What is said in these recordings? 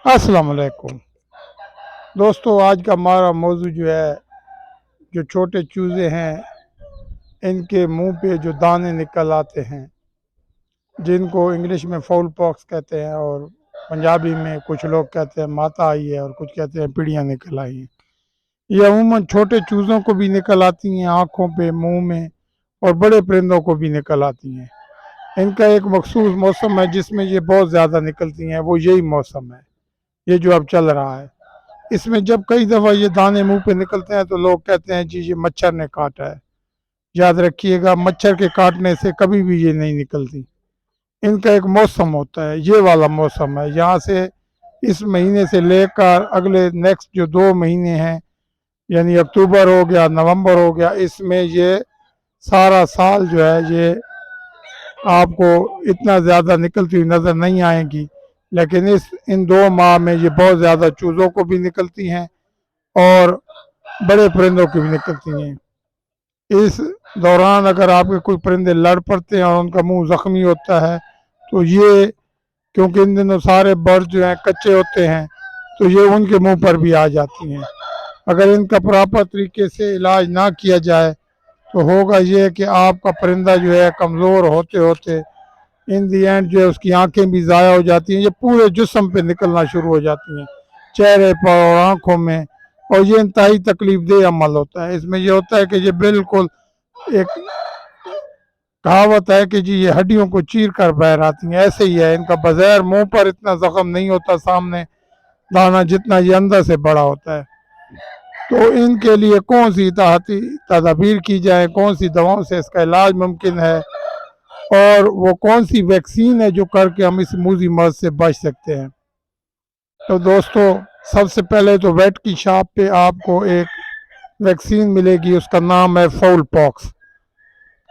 अस्सलाम वालेकुम दोस्तों, आज का हमारा मौजू जो है, जो छोटे चूज़े हैं इनके मुंह पे जो दाने निकल आते हैं, जिनको इंग्लिश में फाउल पॉक्स कहते हैं और पंजाबी में कुछ लोग कहते हैं माता आई है और कुछ कहते हैं पीड़ियाँ निकल आई हैं। ये अमूमन छोटे चूज़ों को भी निकल आती हैं, आँखों पे, मुंह में, और बड़े परिंदों को भी निकल आती हैं। इनका एक मखसूस मौसम है जिसमें ये बहुत ज़्यादा निकलती हैं, वो यही मौसम है, ये जो अब चल रहा है। इसमें जब कई दफ़ा ये दाने मुंह पे निकलते हैं तो लोग कहते हैं जी ये मच्छर ने काटा है। याद रखिएगा, मच्छर के काटने से कभी भी ये नहीं निकलती। इनका एक मौसम होता है, ये वाला मौसम है, यहाँ से इस महीने से लेकर अगले नेक्स्ट जो 2 महीने हैं, यानी अक्टूबर हो गया, नवंबर हो गया, इसमें ये सारा साल जो है ये आपको इतना ज़्यादा निकलती हुई नज़र नहीं आएगी। लेकिन इन 2 माह में ये बहुत ज़्यादा चूज़ों को भी निकलती हैं और बड़े परिंदों की भी निकलती हैं। इस दौरान अगर आपके कोई परिंदे लड़ पड़ते हैं और उनका मुंह ज़ख्मी होता है तो ये, क्योंकि इन दिनों सारे बर्ड जो हैं कच्चे होते हैं, तो ये उनके मुंह पर भी आ जाती हैं। अगर इनका प्रॉपर तरीके से इलाज ना किया जाए तो होगा ये कि आपका परिंदा जो है कमज़ोर होते होते इन दी एंड जो है उसकी आंखें भी ज़ाया हो जाती हैं, ये पूरे जिस्म पे निकलना शुरू हो जाती हैं, चेहरे पर और आँखों में, और ये इंतहाई तकलीफ देह अमल होता है। इसमें ये होता है कि ये बिल्कुल एक कहावत है कि जी ये हड्डियों को चीर कर बाहर आती हैं, ऐसे ही है। इनका बज़ैर मुंह पर इतना ज़ख्म नहीं होता सामने दाना, जितना ये अंदर से बड़ा होता है। तो इनके लिए कौन सी तदाबीर की जाए, कौन सी दवाओं से इसका इलाज मुमकिन है, और वो कौन सी वैक्सीन है जो करके हम इस मूजी मर्ज से बच सकते हैं। तो दोस्तों, सबसे पहले तो वेट की शॉप पे आपको एक वैक्सीन मिलेगी, उसका नाम है फाउल पॉक्स।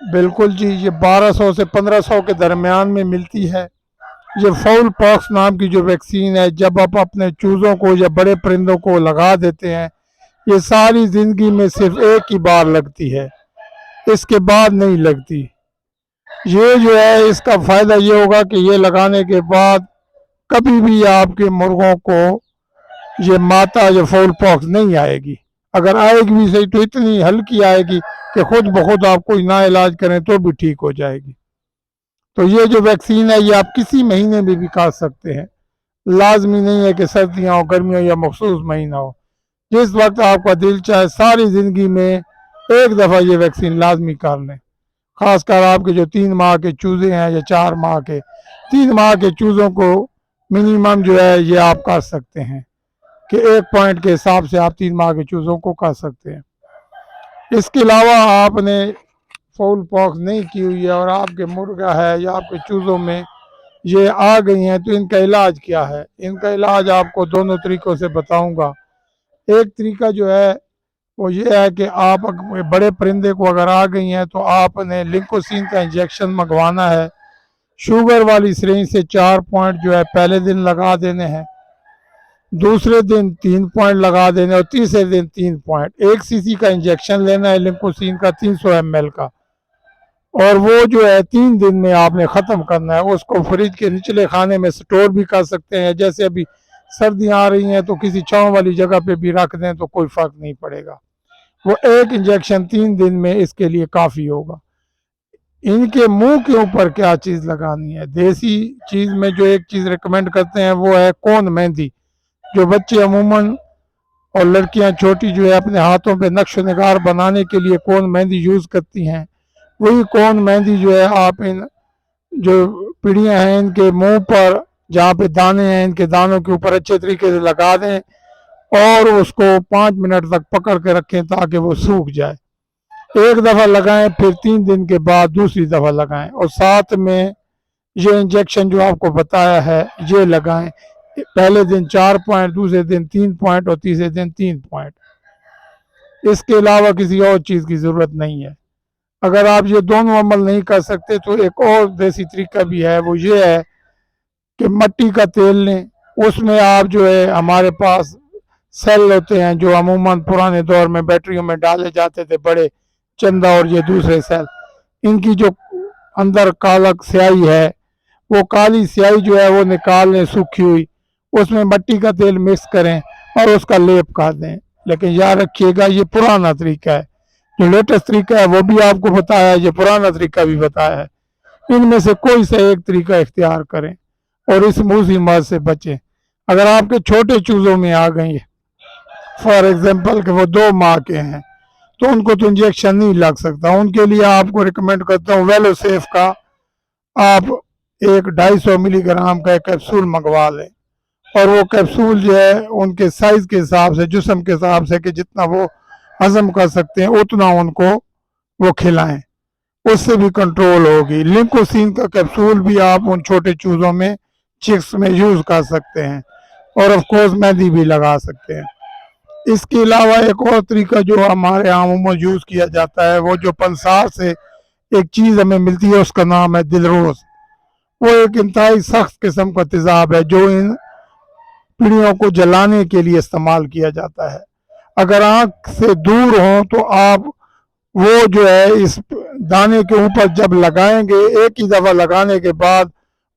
बिल्कुल जी, ये 1200 से 1500 के दरमियान में मिलती है। ये फाउल पॉक्स नाम की जो वैक्सीन है, जब आप अपने चूज़ों को या बड़े परिंदों को लगा देते हैं, ये सारी ज़िंदगी में सिर्फ एक ही बार लगती है, इसके बाद नहीं लगती। ये जो है इसका फ़ायदा ये होगा कि ये लगाने के बाद कभी भी आपके मुर्गों को ये माता या फाउल पॉक्स नहीं आएगी। अगर आएगी भी सही तो इतनी हल्की आएगी कि खुद ब खुद आप कोई ना इलाज करें तो भी ठीक हो जाएगी। तो ये जो वैक्सीन है ये आप किसी महीने में भी काट सकते हैं, लाजमी नहीं है कि सर्दियाँ हो, गर्मियों या मखसूस महीना हो। जिस वक्त आपका दिल चाहे सारी ज़िंदगी में एक दफ़ा ये वैक्सीन लाजमी कर लें। ख़ासकर आपके जो 3 माह के चूज़े हैं या 4 माह के, 3 माह के चूज़ों को मिनिमम जो है ये आप कर सकते हैं कि 1 पॉइंट के हिसाब से आप 3 माह के चूज़ों को कर सकते हैं। इसके अलावा आपने फाउल पॉक्स नहीं की हुई है और आपके मुर्गा है या आपके चूज़ों में ये आ गई हैं, तो इनका इलाज क्या है? इनका इलाज आपको दोनों तरीक़ों से बताऊंगा। एक तरीका जो है वो ये है कि आप बड़े परिंदे को अगर आ गई हैं तो आपने लिंकोसिन का इंजेक्शन मंगवाना है। शुगर वाली सिरिंज से 4 पॉइंट जो है पहले दिन लगा देने हैं, दूसरे दिन 3 पॉइंट लगा देने और तीसरे दिन 3 पॉइंट। 1 सीसी का इंजेक्शन लेना है लिंकोसिन का 300 ml का, और वो जो है 3 दिन में आपने ख़त्म करना है। उसको फ्रिज के निचले खाने में स्टोर भी कर सकते हैं, जैसे अभी सर्दियाँ आ रही हैं तो किसी छाँव वाली जगह पे भी रख दें तो कोई फ़र्क नहीं पड़ेगा। वो एक इंजेक्शन 3 दिन में इसके लिए काफ़ी होगा। इनके मुंह के ऊपर क्या चीज़ लगानी है? देसी चीज़ में जो एक चीज़ रिकमेंड करते हैं वो है कोन मेहंदी, जो बच्चे अमूमन और लड़कियां छोटी जो है अपने हाथों पे नक्श निगार बनाने के लिए कोन मेहंदी यूज़ करती हैं। वही कोन मेहंदी जो है आप इन जो पीढ़ियाँ हैं इनके मुंह पर, जहाँ पे दाने हैं, इनके दानों के ऊपर अच्छे तरीके से लगा दें और उसको 5 मिनट तक पकड़ के रखें ताकि वो सूख जाए। एक दफ़ा लगाएं, फिर 3 दिन के बाद दूसरी दफ़ा लगाएं, और साथ में ये इंजेक्शन जो आपको बताया है ये लगाएं। पहले दिन 4 पॉइंट, दूसरे दिन 3 पॉइंट और तीसरे दिन 3 पॉइंट। इसके अलावा किसी और चीज़ की ज़रूरत नहीं है। अगर आप ये दोनों अमल नहीं कर सकते तो एक और देसी तरीका भी है, वो ये है कि मट्टी का तेल लें। उसमें आप जो है, हमारे पास सेल होते हैं जो अमूमन पुराने दौर में बैटरियों में डाले जाते थे, बड़े चंदा और ये दूसरे सेल, इनकी जो अंदर काला स्याही है, वो काली स्याही जो है वो निकाल लें सूखी हुई, اس میں مٹی کا تیل مکس کریں اور اس کا لیپ کر دیں. لیکن یاد رکھیے گا یہ پرانا طریقہ ہے. جو لیٹسٹ طریقہ ہے وہ بھی آپ کو بتایا ہے, یہ پرانا طریقہ بھی بتایا ہے. ان میں سے کوئی سا ایک طریقہ اختیار کریں اور اس موذی مرض سے بچیں. اگر آپ کے چھوٹے چوزوں میں آ گئی فار ایگزامپل کہ وہ 2 ماہ کے ہیں تو ان کو تو انجیکشن نہیں لگ سکتا. ان کے لیے آپ کو ریکمینڈ کرتا ہوں ویلو سیف کا آپ 250 ملی گرام کا ایک کیپسول منگوا لیں, اور وہ کیپسول جو ہے ان کے سائز کے حساب سے, جسم کے حساب سے کہ جتنا وہ ہضم کر سکتے ہیں اتنا ان کو وہ کھلائیں, اس سے بھی کنٹرول ہوگی. لنکوسین کا کیپسول بھی آپ ان چھوٹے چوزوں میں چکس میں یوز کر سکتے ہیں, اور آف کورس مہندی بھی لگا سکتے ہیں. اس کے علاوہ ایک اور طریقہ جو ہمارے یہاں عموماً یوز کیا جاتا ہے, وہ جو پنسار سے ایک چیز ہمیں ملتی ہے اس کا نام ہے دلروز. وہ ایک انتہائی سخت قسم کا تیزاب ہے جو ان پڑیوں کو جلانے کے لیے استعمال کیا جاتا ہے. اگر آنکھ سے دور ہوں تو آپ وہ جو ہے اس دانے کے اوپر جب لگائیں گے, ایک ہی دفعہ لگانے کے بعد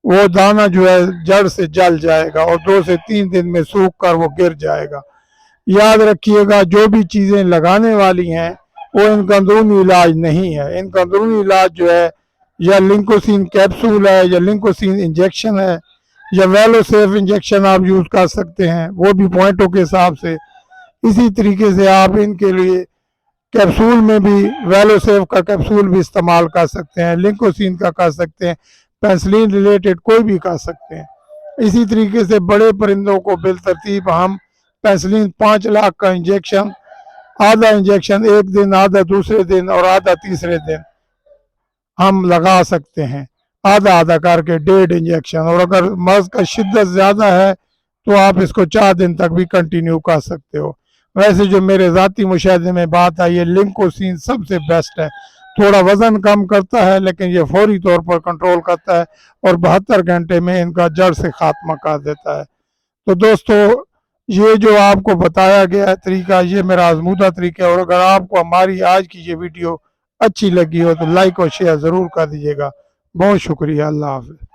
وہ دانہ جو ہے جڑ سے جل جائے گا اور 2 سے 3 دن میں سوکھ کر وہ گر جائے گا. یاد رکھیے گا جو بھی چیزیں لگانے والی ہیں وہ ان کا اندرونی علاج نہیں ہے. ان کا اندرونی علاج جو ہے یا لنکوسین کیپسول ہے, یا لنکوسین انجیکشن ہے, یا ویلو سیف انجیکشن آپ یوز کر سکتے ہیں, وہ بھی پوائنٹوں کے حساب سے. اسی طریقے سے آپ ان کے لیے کیپسول میں بھی ویلو سیف کا کیپسول بھی استعمال کر سکتے ہیں, لنکوسین کا کر سکتے ہیں, پینسلین ریلیٹڈ کوئی بھی کر سکتے ہیں. اسی طریقے سے بڑے پرندوں کو بالترتیب ہم پینسلین 5 لاکھ کا انجیکشن, آدھا انجیکشن ایک دن, آدھا دوسرے دن اور آدھا تیسرے دن ہم لگا سکتے ہیں, آدھا آدھا کر کے 1.5 انجیکشن. اور اگر مرض کا شدت زیادہ ہے تو آپ اس کو 4 دن تک بھی کنٹینیو کر سکتے ہو. ویسے جو میرے ذاتی مشاہدے میں بات ہے, یہ لنکوسین سب سے بیسٹ ہے. تھوڑا وزن کم کرتا ہے لیکن یہ فوری طور پر کنٹرول کرتا ہے اور 72 گھنٹے میں ان کا جڑ سے خاتمہ کر دیتا ہے. تو دوستو یہ جو آپ کو بتایا گیا ہے طریقہ, یہ میرا آزمودہ طریقہ ہے. اور اگر آپ کو ہماری آج کی یہ ویڈیو اچھی لگی ہو تو لائک اور شیئر ضرور کر دیجیے گا. بہت شکریہ. اللہ حافظ.